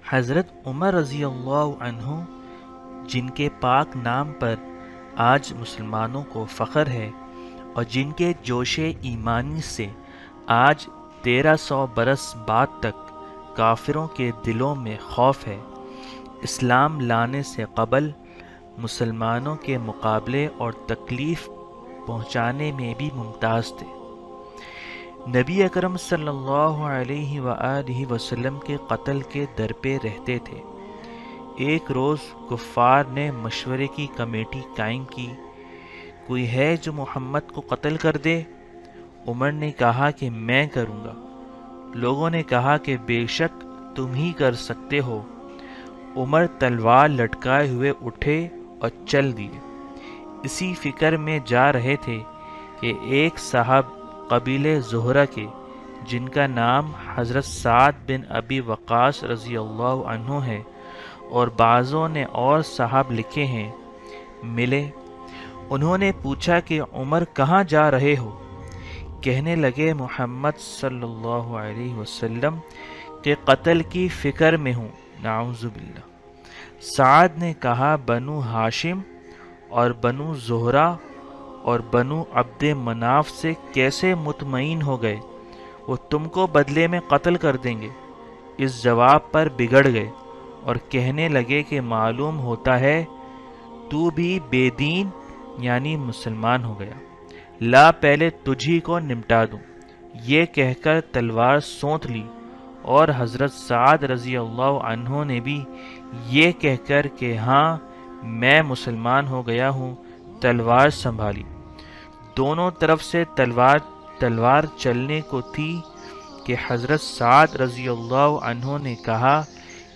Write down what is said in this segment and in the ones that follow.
حضرت عمر رضی اللہ عنہ، جن کے پاک نام پر آج مسلمانوں کو فخر ہے اور جن کے جوش ایمانی سے آج 1300 برس بعد تک کافروں کے دلوں میں خوف ہے، اسلام لانے سے قبل مسلمانوں کے مقابلے اور تکلیف پہنچانے میں بھی ممتاز تھے۔ نبی اکرم صلی اللہ علیہ وآلہ وسلم کے قتل کے در پہ رہتے تھے۔ ایک روز کفار نے مشورے کی کمیٹی قائم کی، کوئی ہے جو محمد کو قتل کر دے؟ عمر نے کہا کہ میں کروں گا۔ لوگوں نے کہا کہ بے شک تم ہی کر سکتے ہو۔ عمر تلوار لٹکائے ہوئے اٹھے اور چل دیے۔ اسی فکر میں جا رہے تھے کہ ایک صاحب قبیلے زہرہ کے، جن کا نام حضرت سعد بن ابی وقاص رضی اللہ عنہ ہے اور بعضوں نے اور صاحب لکھے ہیں، ملے۔ انہوں نے پوچھا کہ عمر کہاں جا رہے ہو؟ کہنے لگے محمد صلی اللہ علیہ وسلم کے قتل کی فکر میں ہوں، نعوذ باللہ۔ سعد نے کہا بنو ہاشم اور بنو زہرہ اور بنو عبد مناف سے کیسے مطمئن ہو گئے؟ وہ تم کو بدلے میں قتل کر دیں گے۔ اس جواب پر بگڑ گئے اور کہنے لگے کہ معلوم ہوتا ہے تو بھی بے دین یعنی مسلمان ہو گیا، لا پہلے تجھی کو نمٹا دوں۔ یہ کہہ کر تلوار سونت لی، اور حضرت سعد رضی اللہ عنہ نے بھی یہ کہہ کر کہ ہاں میں مسلمان ہو گیا ہوں، تلوار سنبھالی۔ دونوں طرف سے تلوار چلنے کو تھی کہ حضرت سعد رضی اللہ عنہ نے کہا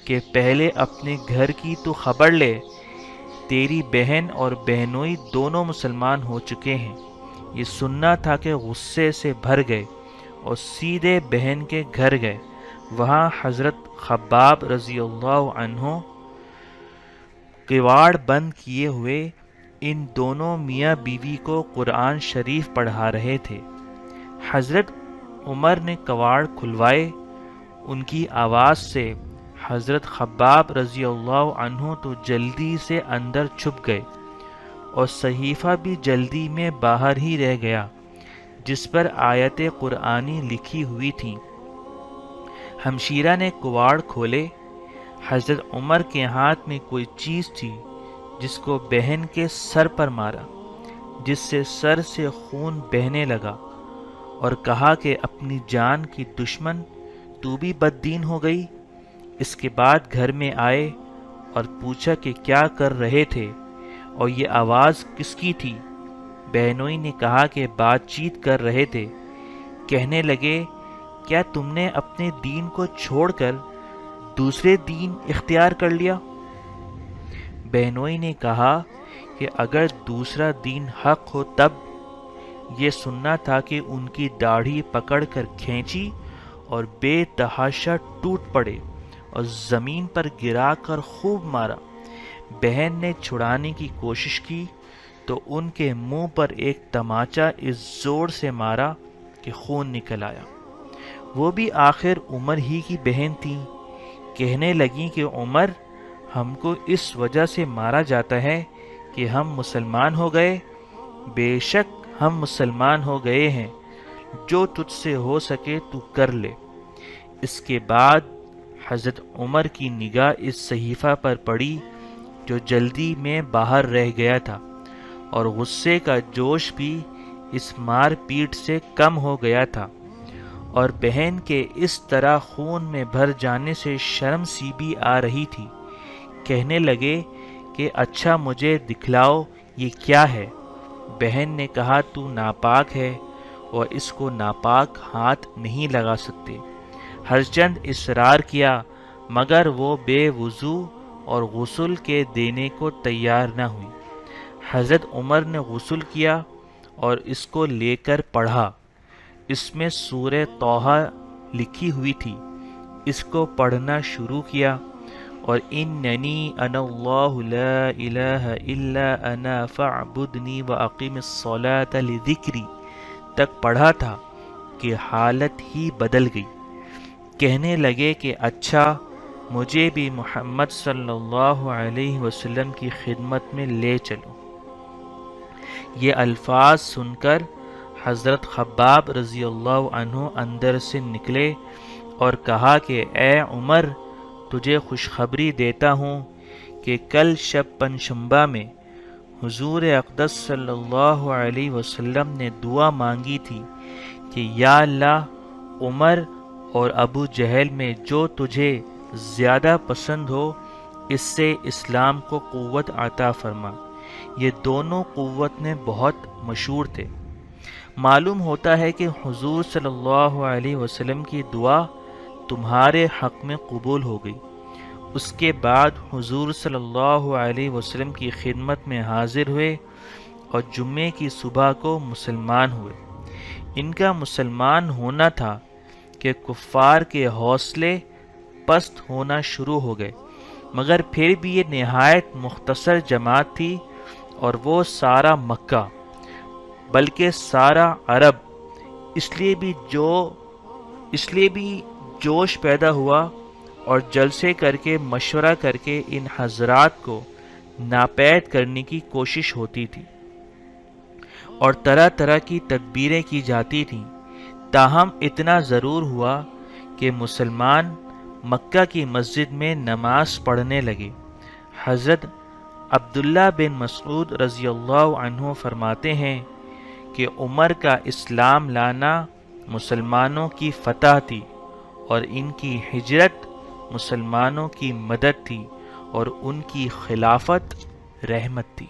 کہ پہلے اپنے گھر کی تو خبر لے، تیری بہن اور بہنوئی دونوں مسلمان ہو چکے ہیں۔ یہ سننا تھا کہ غصے سے بھر گئے اور سیدھے بہن کے گھر گئے۔ وہاں حضرت خباب رضی اللہ عنہ کواڑ بند کیے ہوئے ان دونوں میاں بیوی کو قرآن شریف پڑھا رہے تھے۔ حضرت عمر نے کواڑ کھلوائے۔ ان کی آواز سے حضرت خباب رضی اللہ عنہ تو جلدی سے اندر چھپ گئے، اور صحیفہ بھی جلدی میں باہر ہی رہ گیا جس پر آیت قرآنی لکھی ہوئی تھی۔ ہمشیرہ نے کواڑ کھولے۔ حضرت عمر کے ہاتھ میں کوئی چیز تھی جس کو بہن کے سر پر مارا، جس سے سر سے خون بہنے لگا، اور کہا کہ اپنی جان کی دشمن تو بھی بد دین ہو گئی۔ اس کے بعد گھر میں آئے اور پوچھا کہ کیا کر رہے تھے اور یہ آواز کس کی تھی؟ بہنوئی نے کہا کہ بات چیت کر رہے تھے۔ کہنے لگے کیا تم نے اپنے دین کو چھوڑ کر دوسرے دین اختیار کر لیا؟ بہنوئی نے کہا کہ اگر دوسرا دین حق ہو تب۔ یہ سننا تھا کہ ان کی داڑھی پکڑ کر کھینچی اور بے تحاشا ٹوٹ پڑے اور زمین پر گرا کر خوب مارا۔ بہن نے چھڑانے کی کوشش کی تو ان کے منہ پر ایک تماچا اس زور سے مارا کہ خون نکل آیا۔ وہ بھی آخر عمر ہی کی بہن تھیں۔ کہنے لگیں کہ عمر، ہم کو اس وجہ سے مارا جاتا ہے کہ ہم مسلمان ہو گئے۔ بے شک ہم مسلمان ہو گئے ہیں، جو تجھ سے ہو سکے تو کر لے۔ اس کے بعد حضرت عمر کی نگاہ اس صحیفہ پر پڑی جو جلدی میں باہر رہ گیا تھا، اور غصے کا جوش بھی اس مار پیٹ سے کم ہو گیا تھا، اور بہن کے اس طرح خون میں بھر جانے سے شرم سی بھی آ رہی تھی۔ کہنے لگے کہ اچھا مجھے دکھلاؤ یہ کیا ہے؟ بہن نے کہا تو ناپاک ہے اور اس کو ناپاک ہاتھ نہیں لگا سکتے۔ ہر چند اصرار کیا مگر وہ بے وضو اور غسل کے دینے کو تیار نہ ہوئی۔ حضرت عمر نے غسل کیا اور اس کو لے کر پڑھا۔ اس میں سورہ طٰہٰ لکھی ہوئی تھی۔ اس کو پڑھنا شروع کیا اور اننی انا اللہ لا الہ الا انا فاعبدنی واقم الصلاۃ لذکری تک پڑھا تھا کہ حالت ہی بدل گئی۔ کہنے لگے کہ اچھا مجھے بھی محمد صلی اللہ علیہ وسلم کی خدمت میں لے چلو۔ یہ الفاظ سن کر حضرت خباب رضی اللہ عنہ اندر سے نکلے اور کہا کہ اے عمر، تجھے خوشخبری دیتا ہوں کہ کل شب پنجشنبہ میں حضور اقدس صلی اللہ علیہ وسلم نے دعا مانگی تھی کہ یا اللہ، عمر اور ابو جہل میں جو تجھے زیادہ پسند ہو اس سے اسلام کو قوت عطا فرما۔ یہ دونوں قوت میں بہت مشہور تھے۔ معلوم ہوتا ہے کہ حضور صلی اللہ علیہ وسلم کی دعا تمہارے حق میں قبول ہو گئی۔ اس کے بعد حضور صلی اللہ علیہ وسلم کی خدمت میں حاضر ہوئے اور جمعے کی صبح کو مسلمان ہوئے۔ ان کا مسلمان ہونا تھا کہ کفار کے حوصلے پست ہونا شروع ہو گئے، مگر پھر بھی یہ نہایت مختصر جماعت تھی، اور وہ سارا مکہ بلکہ سارا عرب اس لیے بھی جوش پیدا ہوا اور جلسے کر کے مشورہ کر کے ان حضرات کو ناپید کرنے کی کوشش ہوتی تھی اور طرح طرح کی تدبیریں کی جاتی تھیں۔ تاہم اتنا ضرور ہوا کہ مسلمان مکہ کی مسجد میں نماز پڑھنے لگے۔ حضرت عبداللہ بن مسعود رضی اللہ عنہ فرماتے ہیں کہ عمر کا اسلام لانا مسلمانوں کی فتح تھی، اور ان کی ہجرت مسلمانوں کی مدد تھی، اور ان کی خلافت رحمت تھی۔